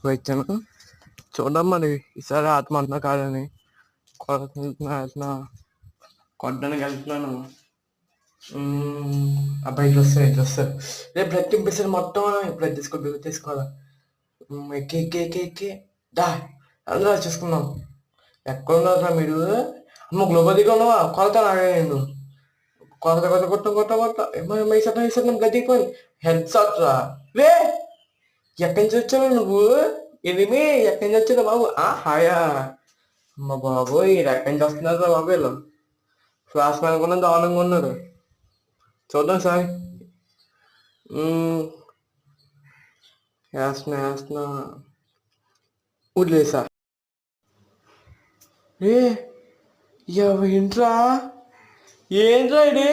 వచ్చాను. చూద్దాం మరి ఈసారి ఆత్మ అంటున్నా కాదని కొడుతున్నా కొట్టడానికి వెళ్తున్నాను. అబ్బాయి డ్రెస్ రేపు బ్లడ్ తింపేసారు మొత్తం. బ్లడ్ తీసుకోవాలా. ఎక్కి ఎక్కి ఎక్కి ఎక్కి దా అందరూ చూసుకున్నాం. ఎక్కడ ఉన్నారా మీరు? అమ్మ గ్లోబల్గా ఉన్నావా? కొడతాను నేను. కొత్త కొత్త కొత్త కొత్త కొత్త వేసాను బ్లడ్ అయిపోయి హెడ్ షాట్ రా రే. ఎక్కడి నుంచి వచ్చావు నువ్వు? ఎనిమి ఎక్కడి నుంచి వచ్చారా బాబు? హాయా అమ్మ బాబోయ్, ఎక్కడి నుంచి వస్తున్నారా బాబు వీళ్ళు? ఫ్లాష్ మ్యాన్ కూడా దారుణంగా ఉన్నారు. చూద్దాం సార్. వేస్తున్నా వదిలేసా. ఏ ఏంట్రా ఏంట్రా ఇది?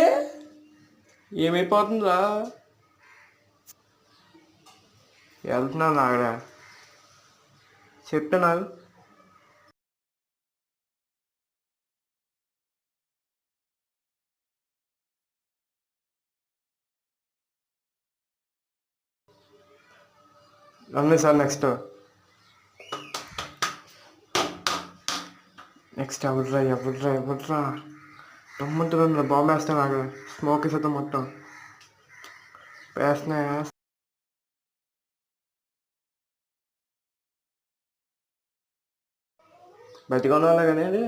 ఏమైపోతుందిరా? వెళ్తున్నాను నాగరా, చెప్తా నాకు. అన్నీ సార్ నెక్స్ట్ ఎవడ్రా రమ్మంటున్నా. బాంబు వేస్తాను ఆగ. స్మోక్ వేసేద్దాం మొత్తం. వేస్తున్నా బయటగా ఉన్నా కానీ అది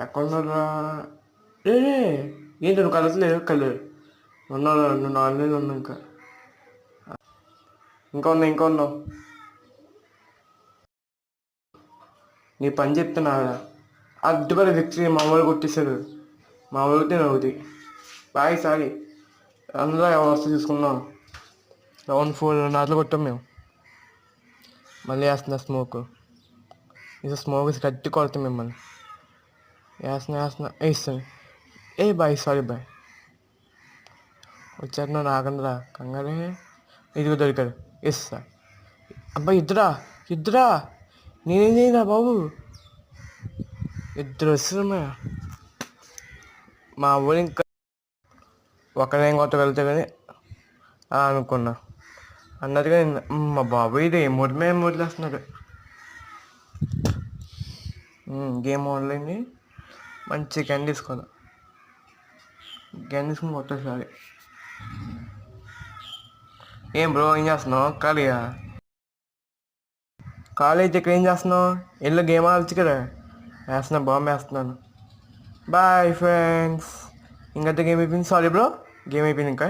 ఎక్కడ ఉన్నారా? ఏంటి నువ్వు కలట్లేదు? కలర్ ఉన్నావు. నువ్వు ఆన్లైన్లో ఉన్నావు. ఇంకా ఉన్నావు. నీ పని చెప్తున్నా. అడ్డుపడి వ్యక్తి మామూలు కొట్టేశాడు. మామూలు కొట్టి నవ్వుది. Bye sorry. అందులో ఎవరు వస్తే చూసుకున్నాం. 4 నాట్లు కొట్టాం మేము. మళ్ళీ వేస్తున్నా స్మోక్. ఇది స్మోక్ వేసి గట్టి కొడతాం మిమ్మల్ని. వేస్తున్నా వేస్తాను. Bye sorry bye. వచ్చారు నాకందరా కంగారే. ఇదిగో దొరికాడు. ఇస్తా. అబ్బాయి ఇద్దరా నేనేం చేయనా బాబు? ఇద్దరు వస్తున్నా. మా ఊరు ఇంకా ఒకరేం కొట్టగలితే కానీ అనుకున్నా అన్నట్టుగా. మా బాబు ఇది వదిలేస్తున్నాడు. గేమ్ ఆన్లైన్ మంచి గన్ తీసుకుని కొట్టేసారి. ఏం బ్రో ఏం చేస్తున్నావు? కాలేజ్ ఇక్కడ ఏం చేస్తున్నావు? ఎల్లు గేమ్ ఆడచ్చు కదా. బాంబు వేస్తున్నాను. Boy friends. ఇంకంతా గేమ్ అయిపోయింది. సారీ బ్రో, గేమ్ అయిపోయింది ఇంకా.